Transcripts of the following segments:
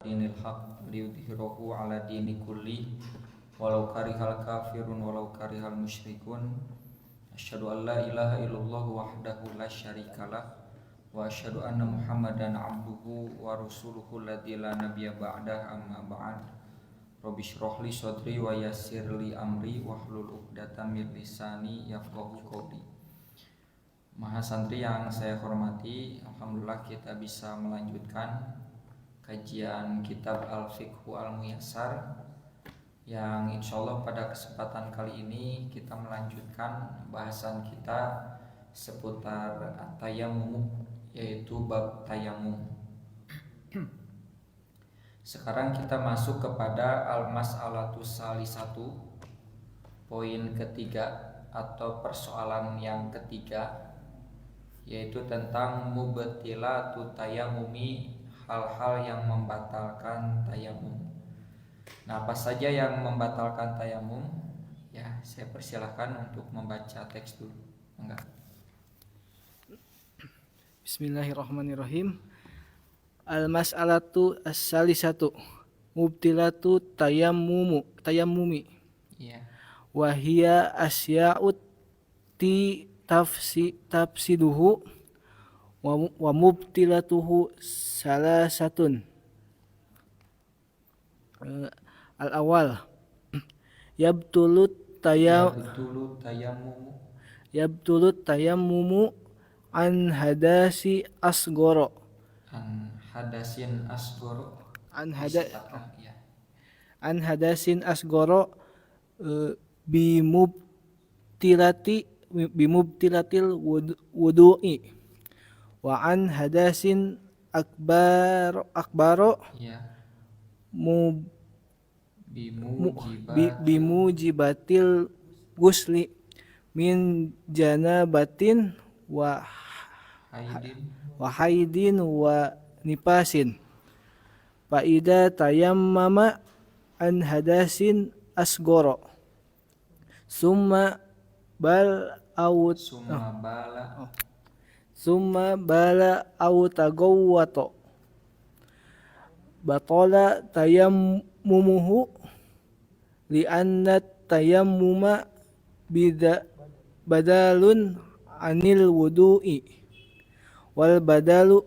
dinil haq liyudhhirahu ala dini kulli walau karihal kafirun walau karihal musyrikun. Asyhadu an la ilaha illallah wahdahu la syarikalah wa asyhadu anna Muhammadan abduhu wa rasuluhu alladzi la nabiyya ba'dah, amma ba'd. Rabbi shrah li sadri wa yassir li amri wahlul 'uqdatam min lisani yafqahu qawli. Maha santri yang saya hormati, alhamdulillah kita bisa melanjutkan kajian kitab Al-Fiqhu Al-Muyassar yang insyaallah pada kesempatan kali ini kita melanjutkan bahasan kita seputar at-tayammum, yaitu bab tayamum. Sekarang kita masuk kepada al-mas'alatus salisatu, poin ketiga atau persoalan yang ketiga, yaitu tentang mubtilatut tayammumi, hal-hal yang membatalkan tayamum. Nah, apa saja yang membatalkan tayamum? Ya, saya persilahkan untuk membaca teks dulu. Enggak. Bismillahirrahmanirrahim. Al-mas'alatu as-salisatu mubtilatu tayammumi. Iya. Wa hiya asya'ut tafsiduhu wa mubtilatuhu salasatun. Al-awwal yabtulut tayammumu an hadasin asgoro bimubtilatil wudu'i wa an hadasin akbaro bimujibatil gusli min janabatin wa haidin wa nipasin. Faida tayammama an hadasin asgoro summa bala au tagawwato batala tayammumuhu li'anna tayammuma badalun anil wudu'i wal badalu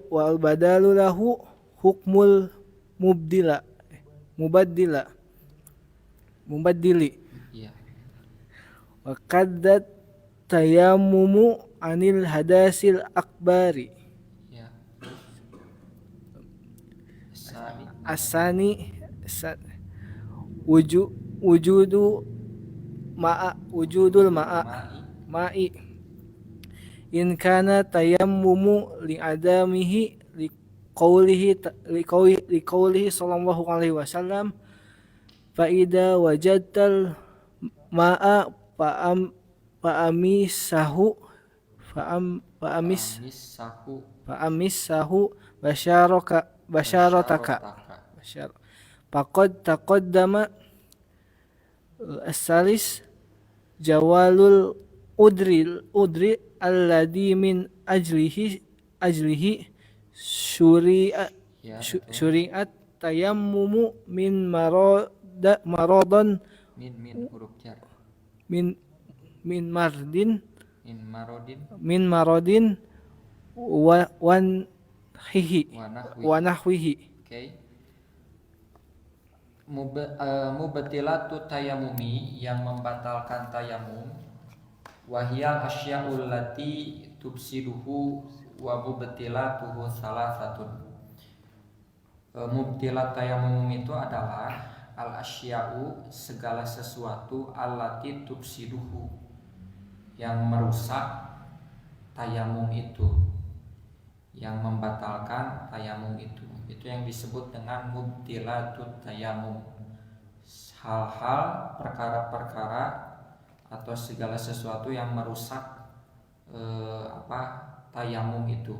lahu hukmul mubaddili. Wa kaddat tayammumu anil hadasil akbari. Asani wujudul ma'i in kana tayammumu li adamihi li qawlihi sallallahu alaihi wasallam fa idza wajadtal ma'a fa'amisahu basyarataka faqad taqaddama. As-salis jawalul udri alladhi min ajlihi syuri'at tayammumu min maradin wa nahwihi. Okay. Mubtilatu tayamumi, yang membatalkan tayamum, wahiyal asya'ul lati tubsiduhu wa mubtilatuhu salasatun. Mubtilat tayamum itu adalah al asya'u, segala sesuatu, allati tubsiduhu, yang merusak tayamum itu, yang membatalkan tayamum itu yang disebut dengan mubtilatut tayamum. Hal-hal, perkara-perkara atau segala sesuatu yang merusak tayamum itu.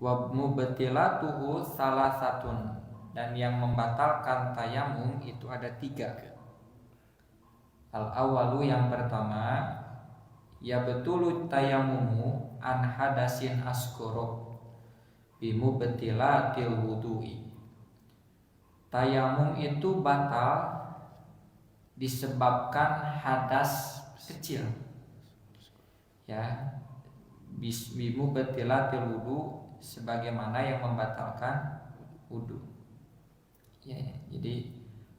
Wa mubtilatuhu salasatun, dan yang membatalkan tayamum itu ada 3. Al-awwalu, yang pertama, ya betul tayamumu an hadasin asgoro bimubtilatil wudu'i. Tayamum itu batal disebabkan hadas kecil. Ya, bimu batilatil wudu, sebagaimana yang membatalkan wudu. Ya, jadi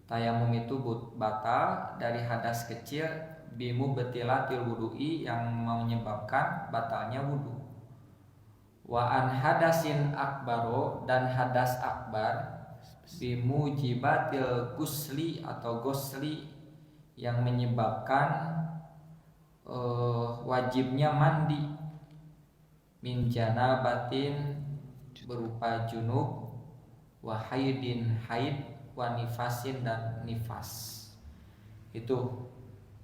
tayamum itu batal dari hadas kecil, bimu batilatil wudu'i, yang menyebabkan batalnya wudu. Wa an hadasin akbaro, dan hadas akbar, bimujibatil gusli atau gosli, yang menyebabkan wajibnya mandi, min janabatin, berupa junub, wa haidin haid, wa nifasin, dan nifas. Itu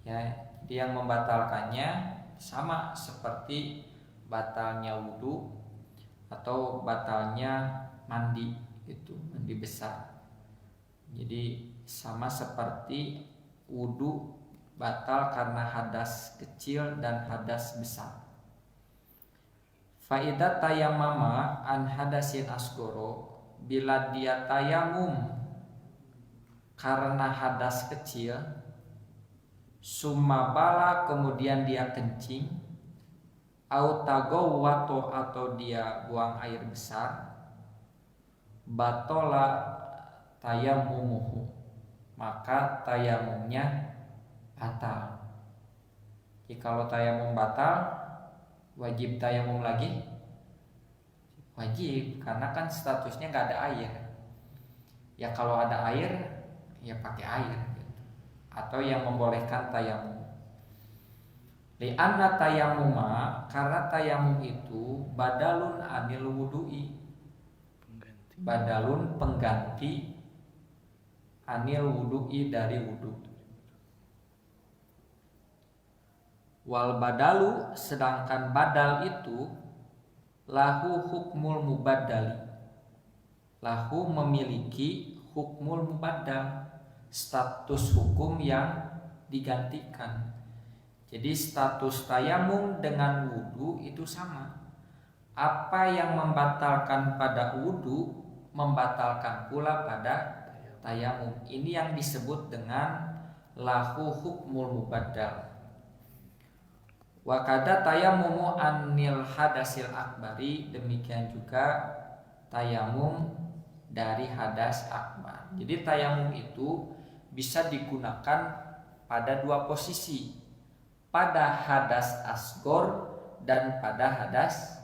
ya, dia yang membatalkannya sama seperti batalnya wudu atau batalnya mandi, itu mandi besar. Jadi sama seperti wudu batal karena hadas kecil dan hadas besar. Faidat tayammama an hadasin asgoro, bila dia tayamum karena hadas kecil, summa bala, kemudian dia kencing, au tagawwato, atau dia buang air besar, batola tayammumuhu, maka tayamumnya batal. Jadi kalau tayamum batal, wajib tayamum lagi? Wajib, karena kan statusnya nggak ada air. Ya kalau ada air, ya pakai air gitu. Atau yang membolehkan tayamum. Li'anna tayamuma, karena tayamum itu badalun anil wudu'i, badalun pengganti, anil wudu'i, dari wudu. Wal badalu, sedangkan badal itu lahu hukmul mubaddali, lahu memiliki hukmul mubaddal, status hukum yang digantikan. Jadi status tayamum dengan wudu itu sama. Apa yang membatalkan pada wudu membatalkan pula pada tayamum. Ini yang disebut dengan lahu hukmul mubaddal. Wa kada tayamumu anil hadasil akbari, demikian juga tayamum dari hadas akbar. Jadi tayamum itu bisa digunakan pada dua posisi, pada hadas asgor dan pada hadas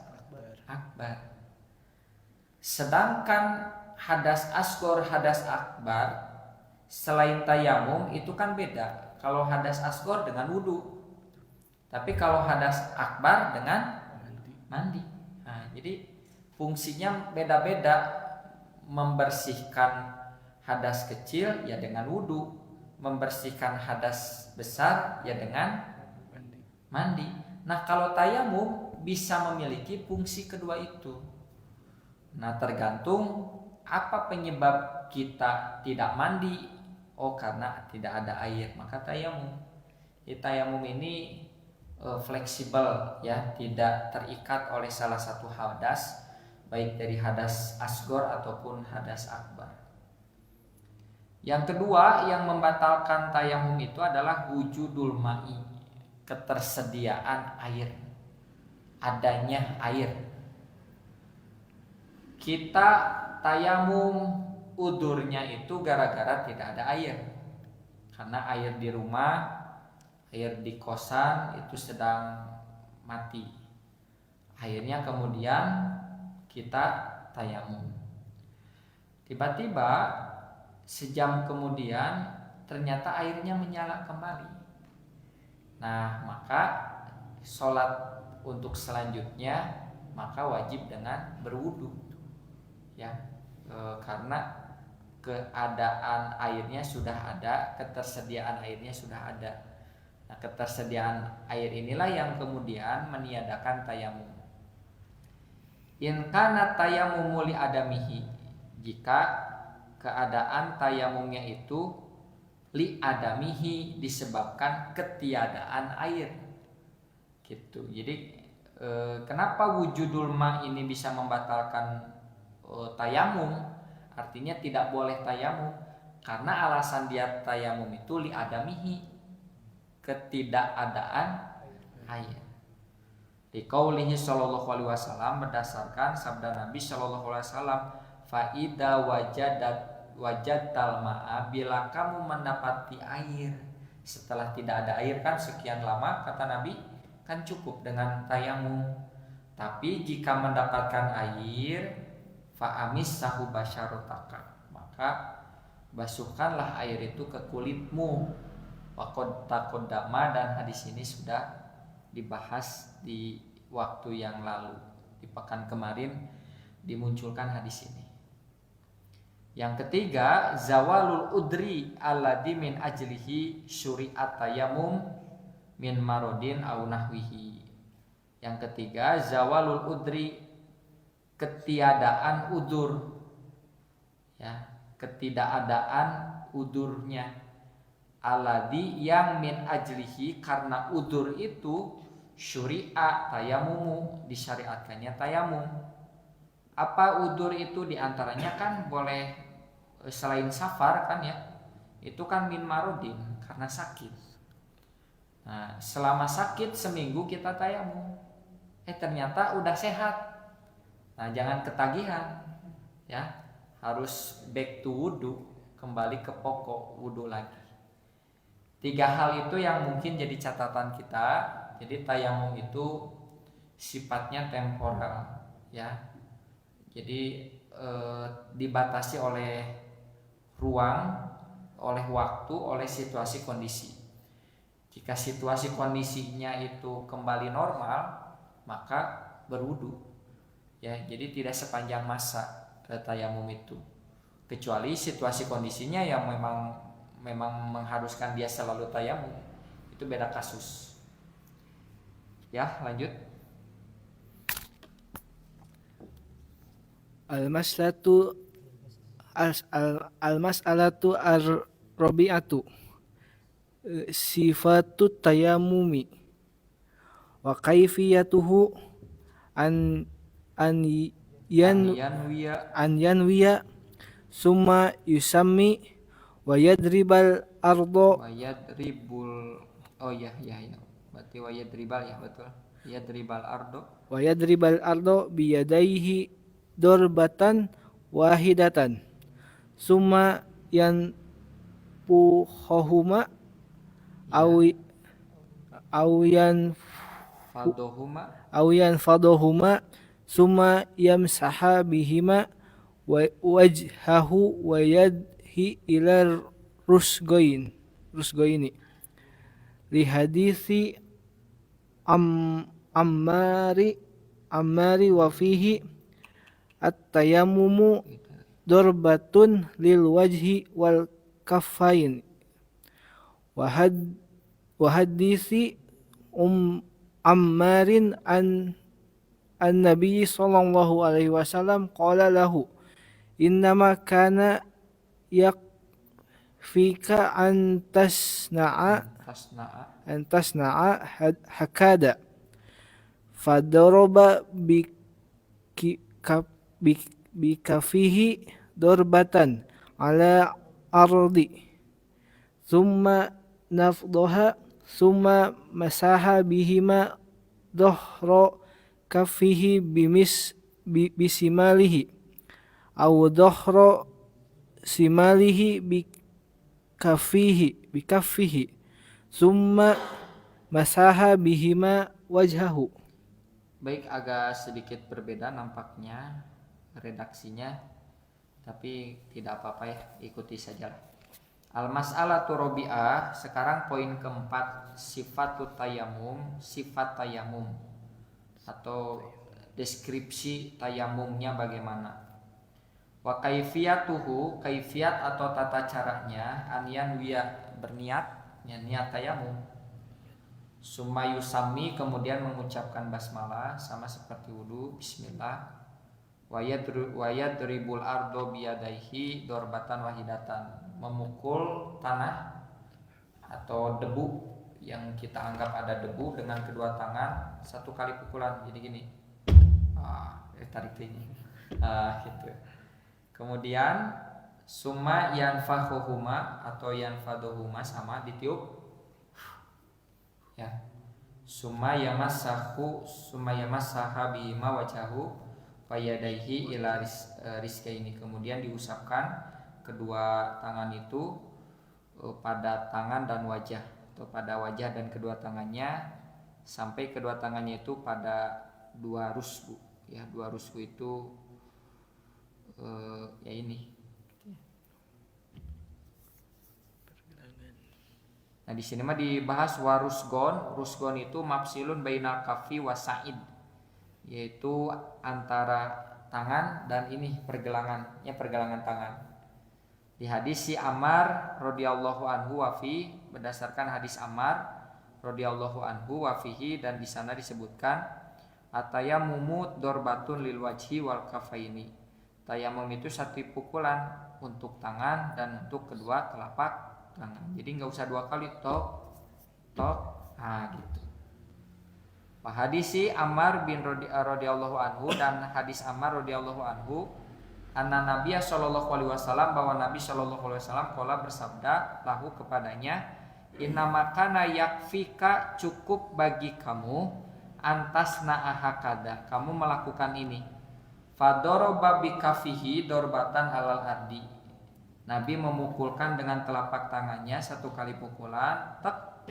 akbar. Sedangkan hadas asgor, hadas akbar selain tayamum itu kan beda. Kalau hadas asgor dengan wudu, tapi kalau hadas akbar dengan mandi. Nah, jadi fungsinya beda-beda. Membersihkan hadas kecil ya dengan wudu, membersihkan hadas besar ya dengan mandi. Nah, kalau tayamum bisa memiliki fungsi kedua itu. Nah, tergantung apa penyebab kita tidak mandi. Oh, karena tidak ada air, maka tayamum. Tayamum ini fleksibel ya, tidak terikat oleh salah satu hadas, baik dari hadas asgor ataupun hadas akbar. Yang kedua yang membatalkan tayamum itu adalah wujudul ma'i, ketersediaan air, adanya air. Kita tayamum udurnya itu gara-gara tidak ada air, karena air di rumah, air di kosan itu sedang mati. Akhirnya kemudian kita tayamum. Tiba-tiba sejam kemudian ternyata airnya menyala kembali. Nah, maka sholat untuk selanjutnya maka wajib dengan berwudu. Ya, karena keadaan airnya sudah ada, ketersediaan airnya sudah ada. Nah, ketersediaan air inilah yang kemudian meniadakan tayamum. In kana tayamumu li adamihi, jika keadaan tayamumnya itu li adamihi, disebabkan ketiadaan air. Gitu. Jadi kenapa wujudul ma ini bisa membatalkan tayamum? artinya tidak boleh tayamum. Karena alasan dia tayamum itu li adamihi, ketidakadaan air. Di qaulihi sallallahu alaihi wasallam, berdasarkan sabda Nabi sallallahu alaihi wasallam, fa idza wajadtal ma'a, bila kamu mendapati air. Setelah tidak ada air kan sekian lama, kata Nabi, kan cukup dengan tayamum. Tapi jika mendapatkan air, fa amissahu basyarotaka, maka basuhkanlah air itu ke kulitmu. Waqad taqaddama, dan hadis ini sudah dibahas di waktu yang lalu, di pekan kemarin dimunculkan hadis ini. Yang ketiga, zawalul udri alladzi min ajlihi syuri'at tayammum min marodin au nahwihi. Yang ketiga, zawalul udri, ketiadaan udur, ya, ketidakadaan udurnya, alladzi yang min ajlihi, karena udur itu syuri'a tayamumu, disyariatkannya tayamum. Apa udur itu? Diantaranya kan boleh selain safar kan ya, itu kan min marodin, karena sakit. Nah, selama sakit seminggu kita tayamum, ternyata udah sehat. Nah, jangan ketagihan ya, harus back to wudu, kembali ke pokok wudu lagi. 3 hal itu yang mungkin jadi catatan kita. Jadi tayamum itu sifatnya temporal ya. Jadi dibatasi oleh ruang, oleh waktu, oleh situasi kondisi. Jika situasi kondisinya itu kembali normal, maka berwudu ya. Jadi tidak sepanjang masa tayamum itu, kecuali situasi kondisinya yang memang mengharuskan dia selalu tayamum, itu beda kasus. Ya, lanjut. Al-mas'alatu ar-rabi'atu sifatut tayammumi wa kaifiyatuhu an yanwiya summa yusammi wa yadribal ardo berarti wa yadribal ya, betul, wa yadribal ardo biyadaihi dorbatan wahidatan summa yanfuhuma awiyan fadohuma summa yamsaha bihima wajhahu wa yadhi ila rusgoini li hadithi ammari wa fihi at-tayammumu dorbatun lil wajhi wal kaffain wa hadithi ammarin an Nabi sallallahu alaihi wasallam qala lahu innama kana yakfika an tasna'a hakada fadaraba bikafihi dorbatan ala ardi thumma nafdaha thumma masaha bihima dohro kafihi bisimalihi aw dohro simalihi bikafihi thumma masaha bihima wajhahu. Baik, agak sedikit berbeda nampaknya redaksinya, tapi tidak apa-apa ya, ikuti saja. Al-mas'alatu rabi'ah, sekarang poin keempat, sifatut tayamum, sifat tayamum atau deskripsi tayamumnya bagaimana. Wa kaifiyatuhu, kaifiat atau tata caranya, anyan wiya, berniat, niat tayamum. Summa yusami, kemudian mengucapkan basmalah sama seperti wudu, bismillah. Wa yadribul ardo biyadaihi dorbatan wahidatan, memukul tanah atau debu yang kita anggap ada debu dengan kedua tangan, 1 kali pukulan. Jadi gini, tarik ini, gitu. Kemudian summa yanfahuhuma atau yanfaduhuma sama ditiup ya. Summa yamassaha bihima wajahu fayadaihi ila rizqaini. Kemudian diusapkan kedua tangan itu pada tangan dan wajah, atau pada wajah dan kedua tangannya sampai kedua tangannya itu pada dua rusgu ya. Dua rusgu itu ya ini. Nah di sini mah dibahas warusgon. Rusgon itu mafsilun bainal kafi wasaid, yaitu antara tangan dan ini pergelangan, ya pergelangan tangan. Di hadis si Ammar radhiyallahu anhu wafi, berdasarkan hadis Ammar radhiyallahu anhu wafihi, dan di sana disebutkan atayammumu dorbatun lil wajhi wal kafaini. Tayamum itu satu pukulan untuk tangan dan untuk kedua telapak tangan. Jadi nggak usah dua kali tok gitu. Hadisi Ammar bin radhiyallahu anhu, dan hadis Ammar radhiyallahu anhu anna Nabiya sallallahu alaihi wasallam, bahwa Nabi sallallahu alaihi wasallam qala bersabda lahu kepadanya, innama kana yakfika, cukup bagi kamu, antasna ahakada, kamu melakukan ini. Fadoroba bikafihi dorbatan alal ardi, Nabi memukulkan dengan telapak tangannya satu kali pukulan, tek,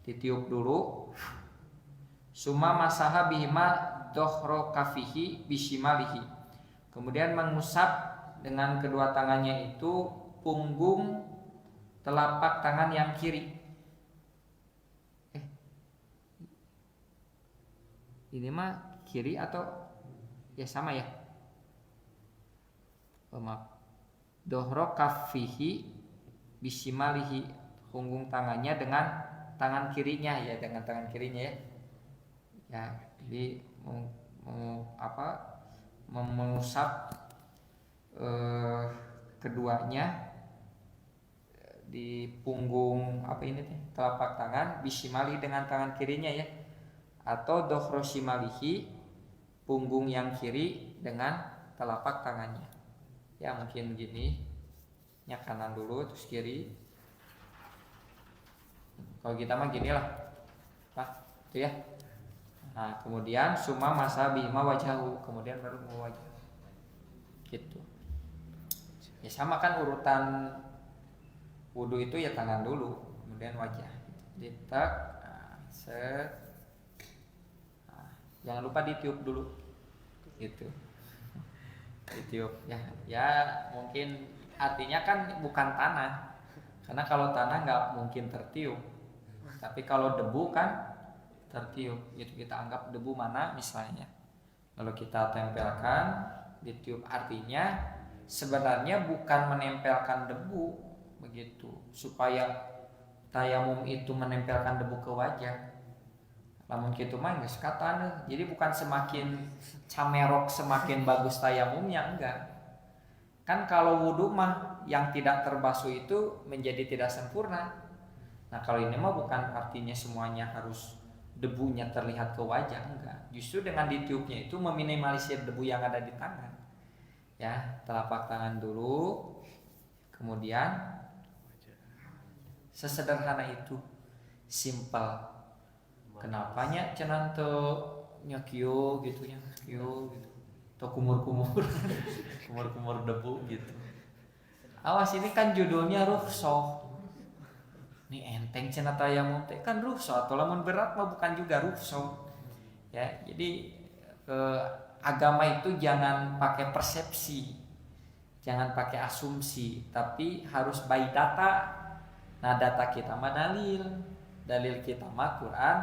ditiup dulu. Summa masaha bihima dohro kafihi bishimalihi, kemudian mengusap dengan kedua tangannya itu punggung telapak tangan yang kiri. Ini mah kiri atau ya sama ya? Maaf. Dohro kafihi bishimalihi, punggung tangannya dengan tangan kirinya ya, dengan tangan kirinya ya. Ya, jadi mengusap keduanya di punggung telapak tangan, bishimali dengan tangan kirinya ya, atau dohro shimalihi, punggung yang kiri dengan telapak tangannya. Ya mungkin gini, nya kanan dulu terus kiri. Kalau kita mah gini lah, itu ya. Nah kemudian summa masa bima wajahu, kemudian baru mau wajah, gitu. Ya sama kan urutan wudu itu ya tangan dulu, kemudian wajah. Ditek, set. Nah, jangan lupa ditiup dulu, gitu. Ditiup ya mungkin artinya kan bukan tanah, karena kalau tanah nggak mungkin tertiup, tapi kalau debu kan tertiup, gitu. Kita anggap debu mana misalnya, lalu kita tempelkan, ditiup, artinya sebenarnya bukan menempelkan debu begitu supaya tayamum itu menempelkan debu ke wajah. Lamun kitu mah geus katana. Jadi bukan semakin camerok semakin bagus tayamumnya, enggak. Kan kalau wudu mah yang tidak terbasuh itu menjadi tidak sempurna. Nah, kalau ini mah bukan artinya semuanya harus debunya terlihat ke wajah, enggak. Justru dengan ditiupnya itu meminimalisir debu yang ada di tangan. Ya, telapak tangan dulu, kemudian sesederhana itu, simple. Kenapanya cenah teu nyekio gitu ya, kio gitu. Teu kumur-kumur. Kumur-kumur debu gitu. Awas, ini kan judulnya rukhsah. Ini enteng cenah tayamum teh kan rukhsah, atau lamun berat mah bukan juga rukhsah. Ya, jadi agama itu jangan pakai persepsi. Jangan pakai asumsi, tapi harus by data. Nah, data kita mah dalil. Dalil kita mah Quran,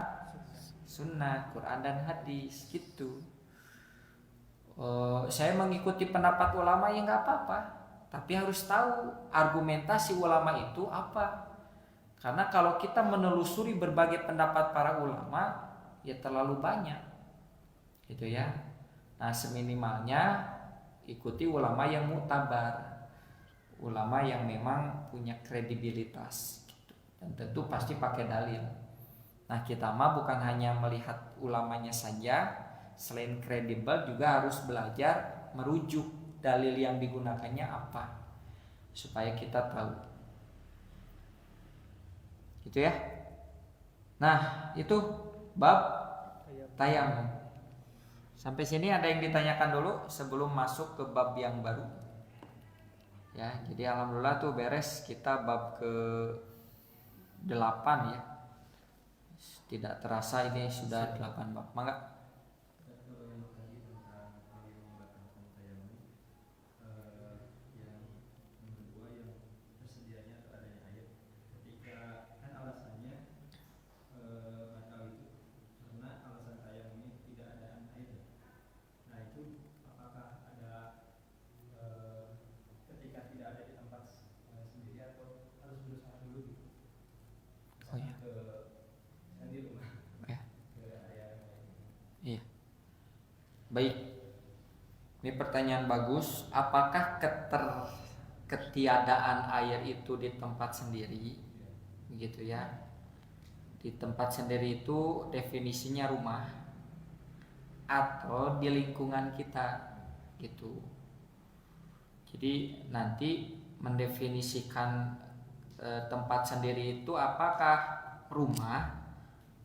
Sunnah, Quran dan hadis gitu. Saya mengikuti pendapat ulama ya nggak apa-apa, tapi harus tahu argumentasi ulama itu apa. Karena kalau kita menelusuri berbagai pendapat para ulama, ya terlalu banyak, gitu ya. Nah seminimalnya ikuti ulama yang muktabar, ulama yang memang punya kredibilitas, gitu. Dan tentu pasti pakai dalil. Nah kita mah bukan hanya melihat ulamanya saja, selain kredibel juga harus belajar merujuk dalil yang digunakannya apa, supaya kita tahu. Gitu ya. Nah, itu bab tayamum. Sampai sini ada yang ditanyakan dulu sebelum masuk ke bab yang baru. Ya, jadi alhamdulillah tuh beres kita bab ke 8 ya. Tidak terasa ini sudah 8 bab. Mangga. Baik, ini pertanyaan bagus. Apakah ketiadaan air itu di tempat sendiri, begitu ya? Di tempat sendiri itu definisinya rumah atau di lingkungan kita, gitu. Jadi nanti mendefinisikan tempat sendiri itu apakah rumah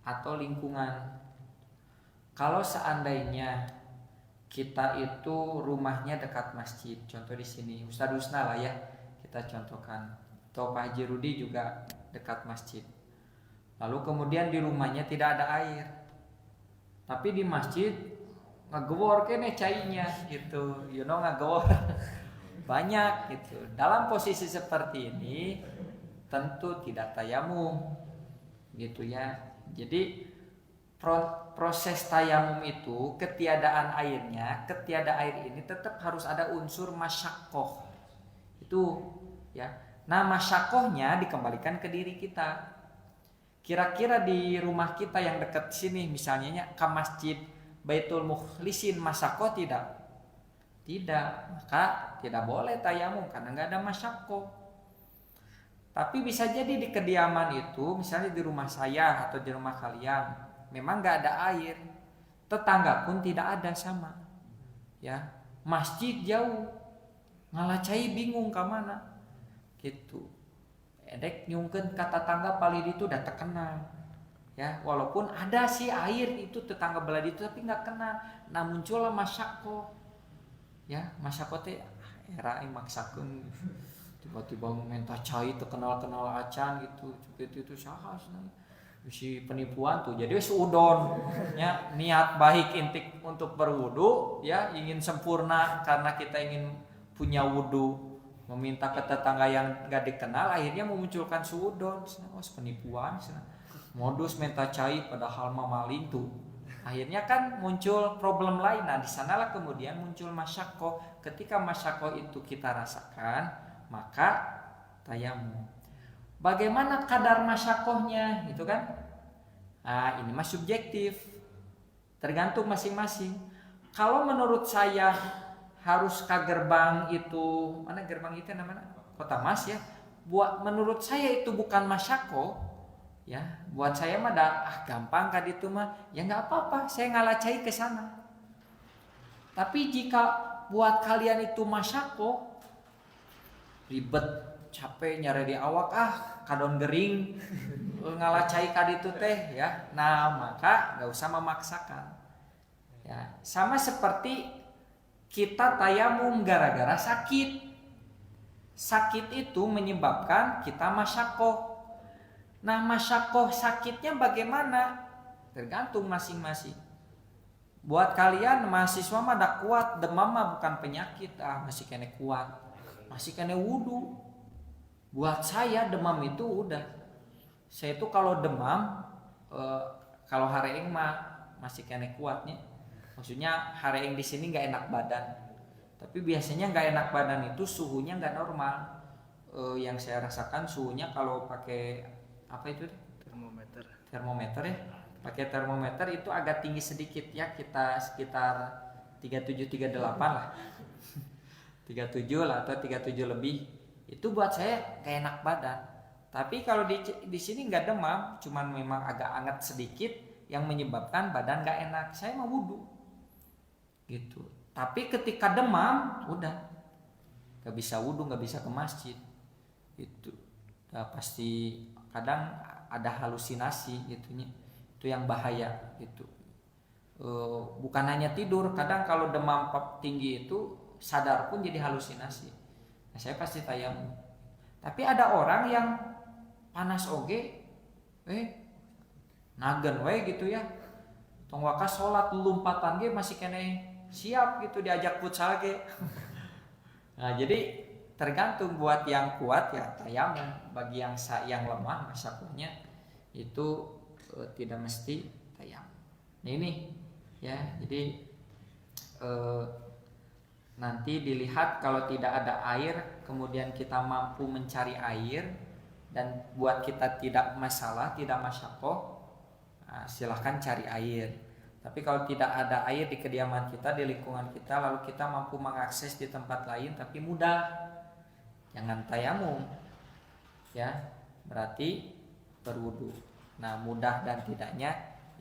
atau lingkungan. Kalau seandainya kita itu rumahnya dekat masjid, contoh di sini Ustadz Husna lah ya, kita contohkan, atau Pak Haji Rudi juga dekat masjid. Lalu kemudian di rumahnya tidak ada air, tapi di masjid ngegewor kene cainya gitu, ngegewor banyak gitu. Dalam posisi seperti ini tentu tidak tayamum, gitu ya. Jadi proses tayamum itu ketiadaan airnya, air ini tetap harus ada unsur masyakoh itu ya. Nah, masyakohnya dikembalikan ke diri kita. Kira-kira di rumah kita yang dekat sini misalnya ke masjid Baitul Mukhlisin masyakoh tidak? Tidak, maka tidak boleh tayamum karena nggak ada masyakoh. Tapi bisa jadi di kediaman itu, misalnya di rumah saya atau di rumah kalian, memang nggak ada air, tetangga pun tidak ada sama, ya. Masjid jauh, ngalacai bingung ke mana, gitu. Edek nyungkeun kata tetangga paling itu udah terkenal, ya. Walaupun ada sih air itu tetangga belah itu tapi nggak kena. Nah muncullah masyako, ya masyako teh era maksakeun tiba-tiba minta cai terkenal acan gitu, itu saha si penipuan tuh. Jadi seudon ya, niat baik intik untuk berwudu ya, ingin sempurna karena kita ingin punya wudu, meminta ke tetangga yang gak dikenal, akhirnya memunculkan seudon. Penipuan modus minta cai padahal maling tuh. Akhirnya kan muncul problem lain. Nah di sanalah kemudian muncul masyakoh. Ketika masyakoh itu kita rasakan, maka tayamum. Bagaimana kadar masyakohnya itu kan? Nah ini mah subjektif, tergantung masing-masing. Kalau menurut saya harus ke gerbang itu, mana gerbang itu namanya? Kota Mas ya. Menurut saya itu bukan masyakoh, ya. Buat saya mah gampang kan itu mah, ya nggak apa-apa, saya ngalacai ke sana. Tapi jika buat kalian itu masyakoh, ribet, capek nyari di awak, kadon gering ngalacai kaditu teh ya. Nah maka nggak usah memaksakan ya. Sama seperti kita tayamum gara-gara sakit itu menyebabkan kita masyakoh. Nah masyakoh sakitnya bagaimana, tergantung masing-masing. Buat kalian mahasiswa mah dah kuat, demam mah bukan penyakit, masih kena kuat, masih kena wudu. Buat saya demam itu udah, saya itu kalau demam, kalau hareing mah masih kena kuatnya. Maksudnya hareing di sini nggak enak badan. Tapi biasanya nggak enak badan itu suhunya nggak normal. Yang saya rasakan suhunya kalau pakai apa itu? Termometer ya. Pakai termometer itu agak tinggi sedikit ya, kita sekitar 37-38 lah. 37 lah atau 37 lebih. Itu buat saya kayak enak badan. Tapi kalau di sini nggak demam, cuman memang agak hangat sedikit yang menyebabkan badan nggak enak. Saya mau wudu, gitu. Tapi ketika demam udah nggak bisa wudhu, nggak bisa ke masjid itu. Nah, pasti kadang ada halusinasi gitunya, itu yang bahaya gitu. Bukan hanya tidur, kadang kalau demam tinggi itu sadar pun jadi halusinasi. Nah, saya pasti tayamum. Tapi ada orang yang panas oge nagen we gitu ya, tong waka sholat lompatan ge masih kene siap gitu diajak futsal ge. Nah, jadi tergantung, buat yang kuat ya tayamum, bagi yang lemah masyakohnya itu tidak mesti tayamum. Nah ini ya, jadi nanti dilihat kalau tidak ada air kemudian kita mampu mencari air dan buat kita tidak masalah, tidak masyakoh, nah, silahkan cari air. Tapi kalau tidak ada air di kediaman kita, di lingkungan kita, lalu kita mampu mengakses di tempat lain tapi mudah, jangan tayamum ya, berarti berwudu. Nah mudah dan tidaknya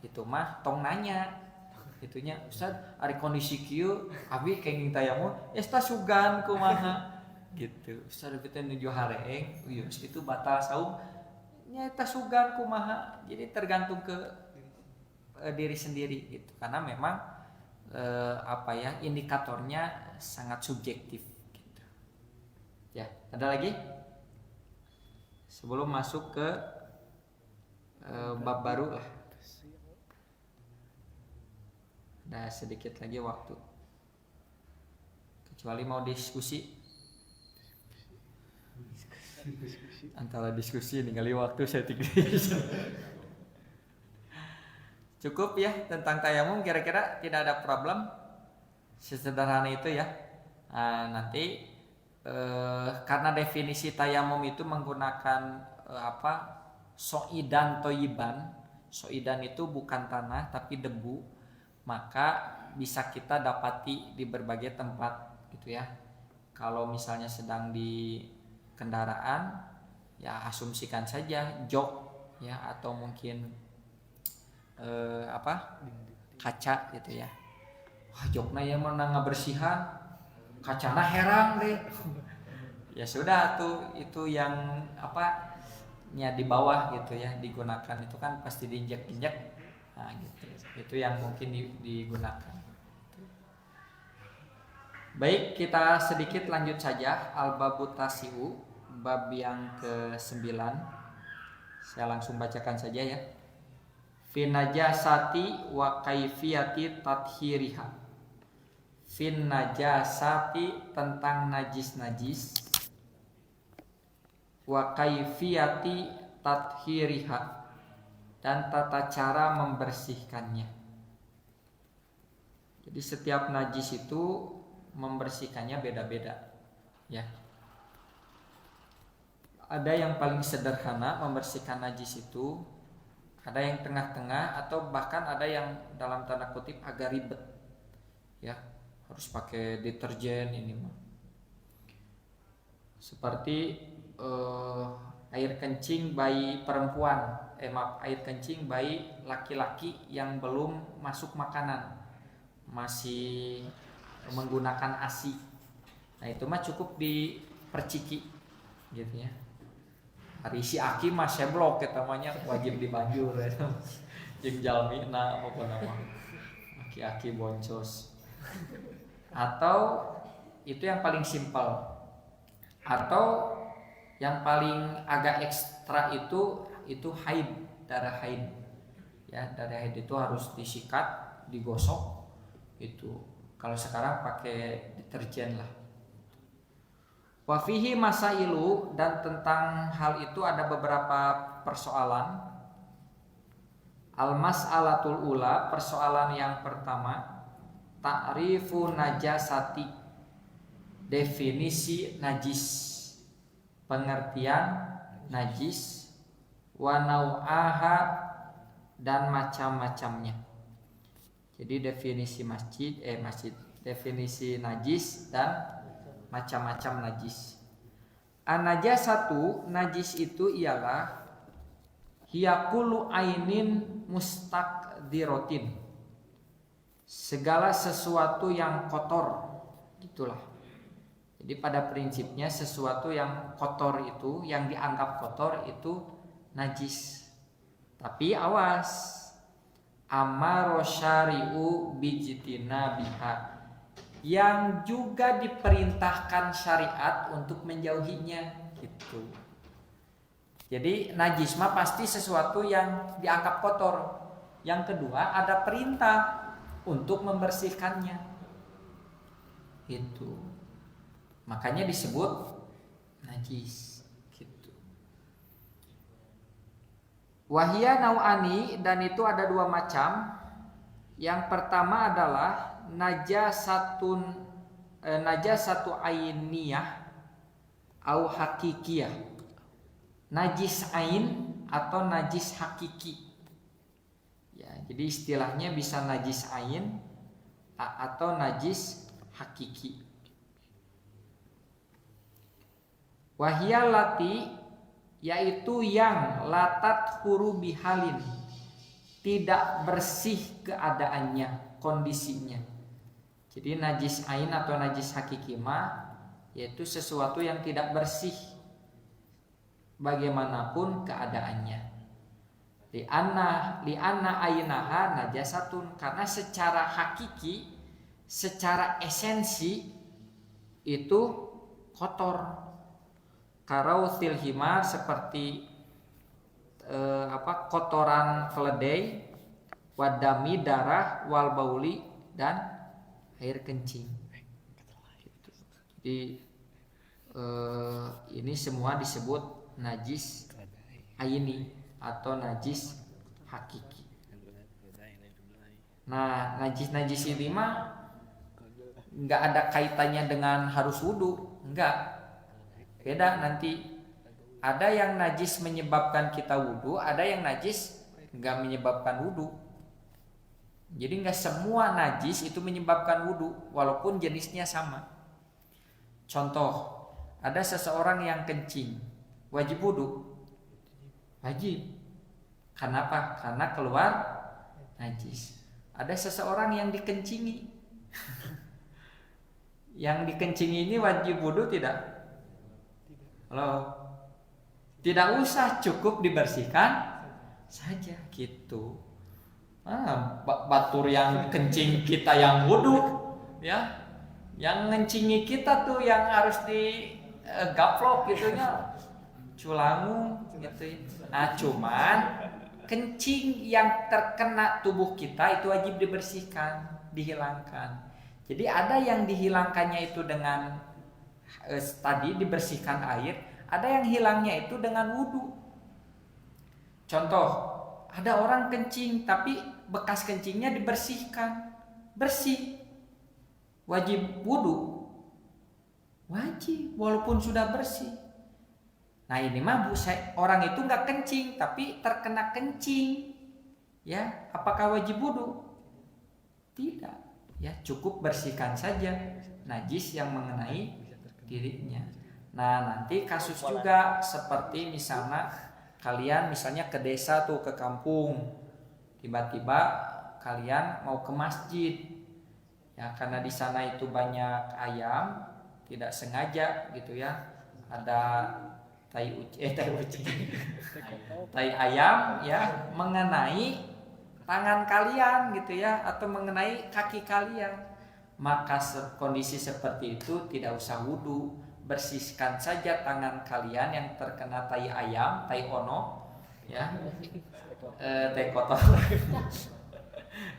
itu mah tong nanya itunya, Ustaz ari kondisi kieu abi kenging tayamum eta sugan kumaha gitu. Ustaz kita nuju hareeng itu batal saum nya eta sugan kumaha. Jadi tergantung ke diri sendiri gitu, karena memang indikatornya sangat subjektif gitu. Ya, ada lagi sebelum masuk ke bab baru lah. Ada sedikit lagi waktu, kecuali mau diskusi. Antara diskusi ningali waktu saya cukup ya tentang tayamum, kira-kira tidak ada problem, sesederhana itu ya. Nah, nanti karena definisi tayamum itu menggunakan soidan toyiban. Soidan itu bukan tanah tapi debu, maka bisa kita dapati di berbagai tempat gitu ya. Kalau misalnya sedang di kendaraan ya asumsikan saja jok ya, atau mungkin kaca gitu ya. Wah jokna yang mana ngabersihan, kacana herang deh. Ya sudah tuh, itu yang di bawah gitu ya digunakan, itu kan pasti diinjek-injek. Nah gitu, itu yang mungkin digunakan. Baik, kita sedikit lanjut saja al-babut tasi'u, bab yang ke-9. Saya langsung bacakan saja ya. Fin najasati wa kaifiyati tathhiriha. Fin najasati, tentang najis-najis, wa kaifiyati tathhiriha, dan tata cara membersihkannya. Jadi setiap najis itu membersihkannya beda-beda ya. Ada yang paling sederhana membersihkan najis itu, ada yang tengah-tengah, atau bahkan ada yang dalam tanda kutip agak ribet ya, harus pakai deterjen ini mah. Seperti air kencing bayi perempuan, air kencing bayi laki-laki yang belum masuk makanan, masih menggunakan ASI. Nah itu mah cukup diperciki gitu ya. Hari si aki mah seblok namanya, wajib dibanjur ya. Jeung jalmina apa nama aki-aki boncos. Atau itu yang paling simpel. Atau yang paling agak ekstra itu haid, darah haid. Ya, darah haid itu harus disikat, digosok. Itu kalau sekarang pakai deterjen lah. Wa fihi masailu, dan tentang hal itu ada beberapa persoalan. Al-mas'alatul ula, persoalan yang pertama, ta'rifu najasati, definisi najis, pengertian najis, wa nau'aha, dan macam-macamnya. Jadi definisi definisi najis dan macam-macam najis. An-najasatu, najis itu ialah hiya kullu ainin mustaqdiratin, segala sesuatu yang kotor, gitulah. Jadi pada prinsipnya sesuatu yang kotor itu, yang dianggap kotor itu najis. Tapi awas, amaro syari'u bijtina biha, yang juga diperintahkan syariat untuk menjauhinya, gitu. Jadi najis mah pasti sesuatu yang dianggap kotor. Yang kedua ada perintah untuk membersihkannya. Itu. Makanya disebut najis, gitu. Wahia nau'ani, dan itu ada dua macam. Yang pertama adalah najasatu ainiyah au hakikiyah. Najis ain atau najis hakiki. Ya, jadi istilahnya bisa najis ain atau najis hakiki. Wahiyalati, yaitu yang latat huru bihalin, tidak bersih keadaannya, kondisinya. Jadi najis ain atau najis hakiki mah yaitu sesuatu yang tidak bersih bagaimanapun keadaannya. Li'anna ainaha najasatun, karena secara hakiki, secara esensi itu kotor. Karauthil himar, seperti kotoran keledai, wadami darah, wal bauli, dan air kencing. Jadi ini semua disebut najis aini atau najis hakiki. Nah, najis ini mah nggak ada kaitannya dengan harus wudu, enggak. Beda nanti. Ada yang najis menyebabkan kita wudu, ada yang najis nggak menyebabkan wudu. Jadi nggak semua najis itu menyebabkan wudu, walaupun jenisnya sama. Contoh, ada seseorang yang kencing, wajib wudu? Wajib. Kenapa? Karena keluar najis. Ada seseorang yang dikencingi, yang dikencingi ini wajib wudu tidak? Halo, tidak usah, cukup dibersihkan saja, gitu. Batur yang kencing kita yang wudu, ya, yang ngencingi kita tuh yang harus digaplok gitunya, culangu gitu. Nah, cuman kencing yang terkena tubuh kita itu wajib dibersihkan, dihilangkan. Jadi ada yang dihilangkannya itu dengan tadi dibersihkan air, ada yang hilangnya itu dengan wudu. Contoh, ada orang kencing tapi bekas kencingnya dibersihkan, bersih, wajib wudu? Wajib, walaupun sudah bersih. Nah ini mah orang itu nggak kencing tapi terkena kencing, ya, apakah wajib wudu? Tidak, ya, cukup bersihkan saja najis yang mengenai dirinya. Nah nanti kasus juga seperti misalnya kalian misalnya ke desa tuh, ke kampung, tiba-tiba kalian mau ke masjid, ya, karena di sana itu banyak ayam, tidak sengaja gitu ya, ada tai ayam ya mengenai tangan kalian gitu ya, atau mengenai kaki kalian. Maka kondisi seperti itu tidak usah wudu, bersihkan saja tangan kalian yang terkena tai ayam, tai ono, ya, tai kotor,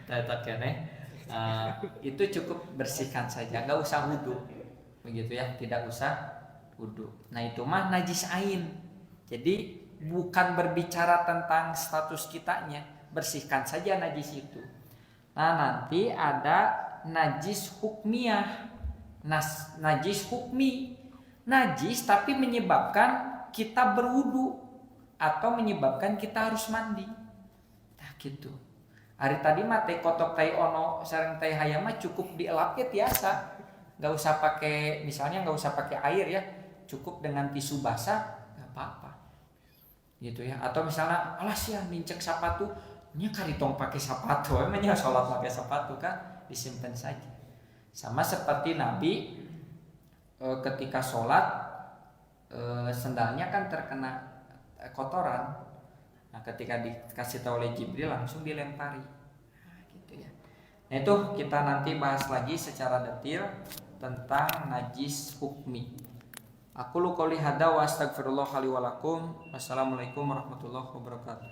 tai kene, itu cukup bersihkan saja, nggak usah wudu, begitu ya, tidak usah wudu. Nah itu mah najis ain, jadi bukan berbicara tentang status kitanya, bersihkan saja najis itu. Nah nanti ada najis hukmiyah, najis hukmi, najis tapi menyebabkan kita berwudu atau menyebabkan kita harus mandi. Nah gitu. Hari tadi mah teh kotok tai ono sareng tai hayam mah cukup dielap ya biasa, nggak usah pakai, misalnya nggak usah pakai air ya, cukup dengan tisu basah nggak apa-apa, gitu ya. Atau misalnya alas ya nincek sepatu, nya karitong pakai sepatu, emangnya sholat pakai sepatu kan? disimpan saja. Sama seperti Nabi ketika sholat sendalnya kan terkena kotoran. Nah, ketika dikasih tahu oleh Jibril langsung dilempari. Nah, gitu ya. Nah, itu kita nanti bahas lagi secara detail tentang najis hukmi. Aku qouli hadza wa astaghfirullah li wa lakum. Wassalamualaikum warahmatullahi wabarakatuh.